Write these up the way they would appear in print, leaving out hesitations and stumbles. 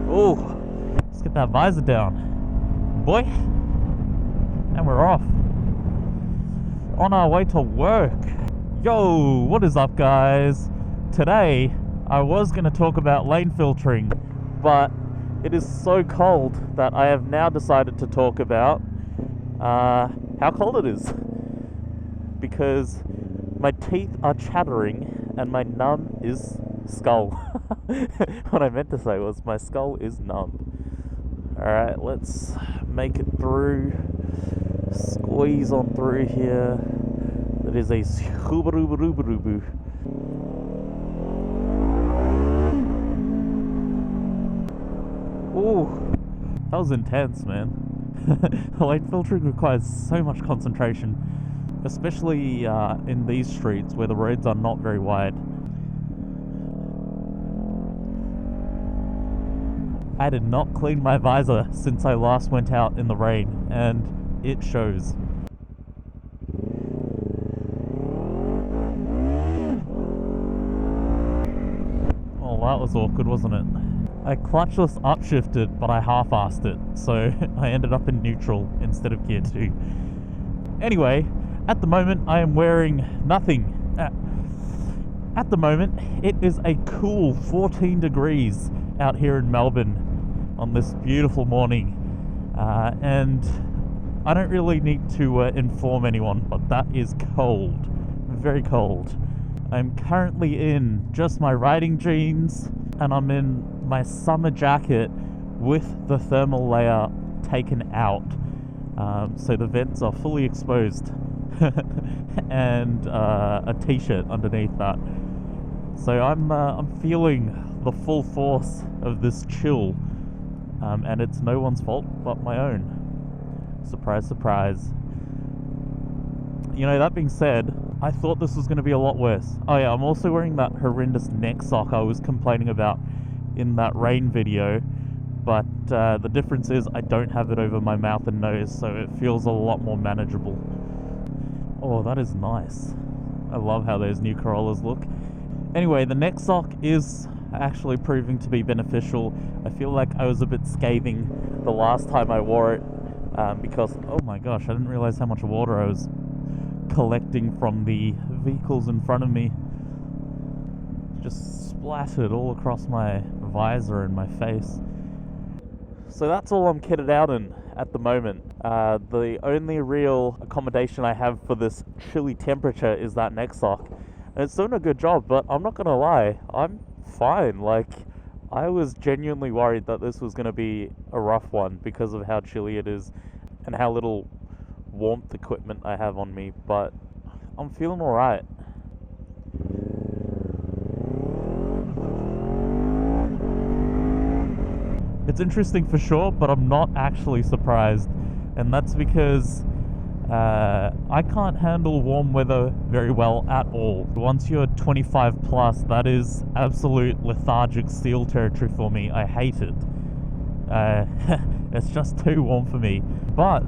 Oh, let's get that visor down, boy. And we're off. On our way to work. Yo, what is up, guys? Today, I was going to talk about lane filtering, but it is so cold that I have now decided to talk about how cold it is. Because my teeth are chattering and my numb is skull. What I meant to say was my skull is numb. Alright, let's make it through. Squeeze on through here. That is a hoobaroobaroobaroobaroo. Ooh, that was intense, man. Lane filtering requires so much concentration, especially in these streets where the roads are not very wide. I did not clean my visor since I last went out in the rain, and it shows. Oh, that was awkward, wasn't it? I clutchless upshifted, but I half-assed it, so I ended up in neutral instead of gear 2. Anyway, at the moment I am wearing nothing. At the moment, it is a cool 14 degrees out here in Melbourne on this beautiful morning. And I don't really need to inform anyone, but that is cold. Very cold. I'm currently in just my riding jeans, and I'm in my summer jacket with the thermal layer taken out. So the vents are fully exposed. And a t-shirt underneath that. So I'm feeling the full force of this chill. And it's no one's fault but my own. Surprise, surprise. You know, that being said, I thought this was going to be a lot worse. Oh yeah, I'm also wearing that horrendous neck sock I was complaining about in that rain video. But the difference is I don't have it over my mouth and nose, so it feels a lot more manageable. Oh, that is nice. I love how those new Corollas look. Anyway, the neck sock is actually proving to be beneficial. I feel like I was a bit scathing the last time I wore it because, oh my gosh, I didn't realize how much water I was collecting from the vehicles in front of me. Just splattered all across my visor and my face. So that's all I'm kitted out in at the moment. The only real accommodation I have for this chilly temperature is that neck sock. And it's doing a good job, but I'm not gonna lie, I'm fine. Like, I was genuinely worried that this was gonna be a rough one because of how chilly it is and how little warmth equipment I have on me, but I'm feeling alright. It's interesting for sure, but I'm not actually surprised. And that's because I can't handle warm weather very well at all. Once you're 25 plus, that is absolute lethargic steel territory for me. I hate it. It's just too warm for me. But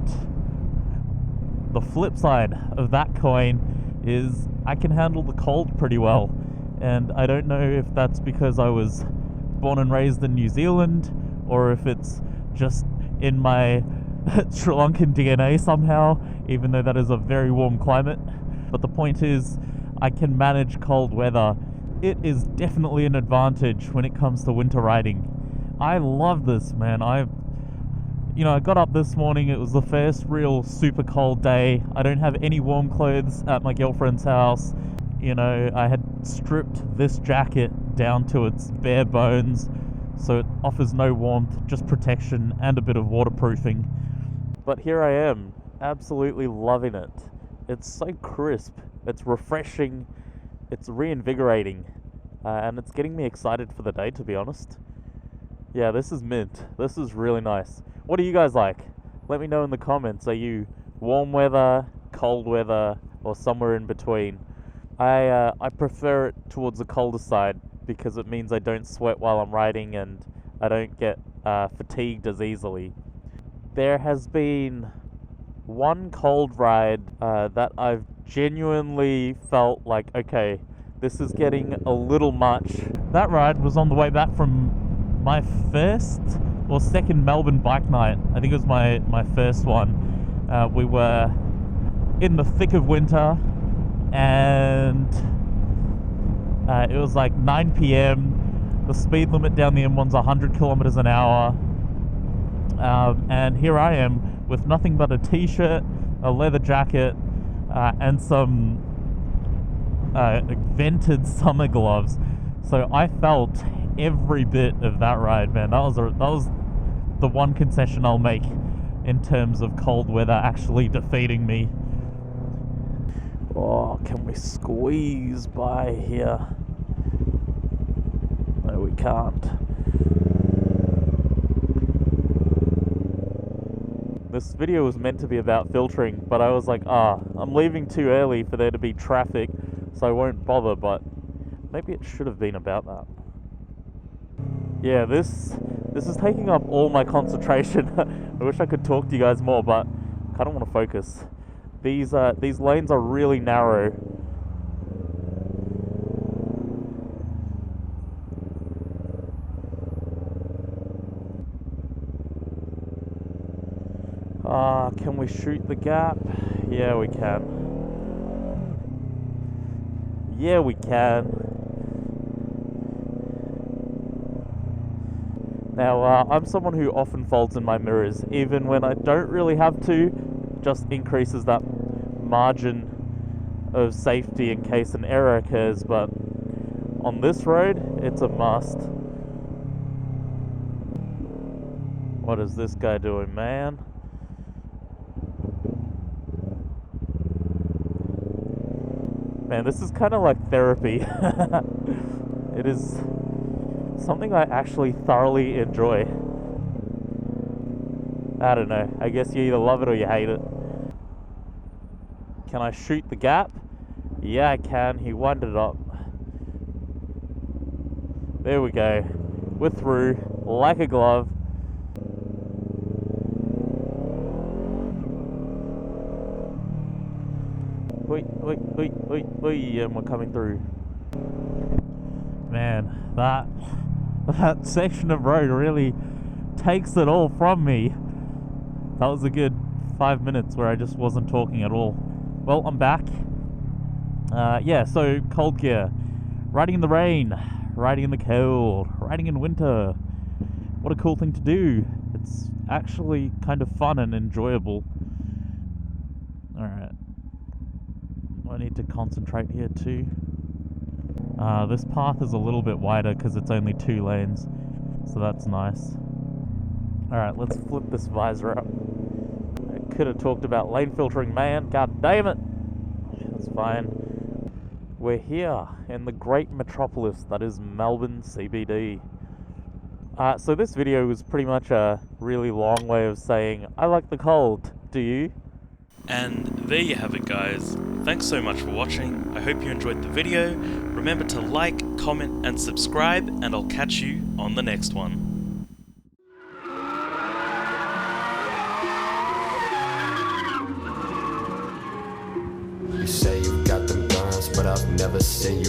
the flip side of that coin is I can handle the cold pretty well. And I don't know if that's because I was born and raised in New Zealand, or if it's just in my Sri Lankan DNA somehow, even though that is a very warm climate. But the point is, I can manage cold weather. It is definitely an advantage when it comes to winter riding. I love this, man. I got up this morning, it was the first real super cold day. I don't have any warm clothes at my girlfriend's house. You know, I had stripped this jacket down to its bare bones, so it offers no warmth, just protection and a bit of waterproofing. But here I am, absolutely loving it. It's so crisp, it's refreshing, it's reinvigorating, and it's getting me excited for the day, to be honest. Yeah, this is mint. This is really nice. What do you guys like? Let me know in the comments. Are you warm weather, cold weather, or somewhere in between? I prefer it towards the colder side because it means I don't sweat while I'm riding and I don't get fatigued as easily. There has been one cold ride that I've genuinely felt like, okay, This is getting a little much. That ride was on the way back from my first or second Melbourne bike night. I think it was my first one. We were in the thick of winter, and it was like 9 p.m. The speed limit down the M1's 100 kilometers an hour. And here I am with nothing but a t-shirt, a leather jacket, and some vented summer gloves. So I felt every bit of that ride, man. That was the one concession I'll make in terms of cold weather actually defeating me. Oh, can we squeeze by here? No, we can't. This video was meant to be about filtering, but I was like, I'm leaving too early for there to be traffic, so I won't bother, but maybe it should have been about that. Yeah, this is taking up all my concentration. I wish I could talk to you guys more, but I kind of want to focus. These lanes are really narrow. Can we shoot the gap? Yeah, we can. Yeah, we can. Now, I'm someone who often folds in my mirrors, even when I don't really have to. Just increases that margin of safety in case an error occurs, but on this road, it's a must. What is this guy doing, man? Man, this is kind of like therapy. It is something I actually thoroughly enjoy. I don't know. I guess you either love it or you hate it. Can I shoot the gap? Yeah, I can. He wound it up. There we go. We're through like a glove. And we're coming through. Man, that section of road really takes it all from me. That was a good 5 minutes where I just wasn't talking at all. Well, I'm back. Yeah, so cold gear. Riding in the rain, riding in the cold, riding in winter. What a cool thing to do. It's actually kind of fun and enjoyable. Alright. I need to concentrate here too. This path is a little bit wider because it's only 2 lanes, so that's nice. Alright, let's flip this visor up. I could have talked about lane filtering, man. God damn it! That's fine. We're here in the great metropolis that is Melbourne CBD. So this video was pretty much a really long way of saying, I like the cold, do you? And there you have it, guys. Thanks so much for watching. I hope you enjoyed the video. Remember to like, comment and subscribe, and I'll catch you on the next one. You say you got them guns, but I've never seen you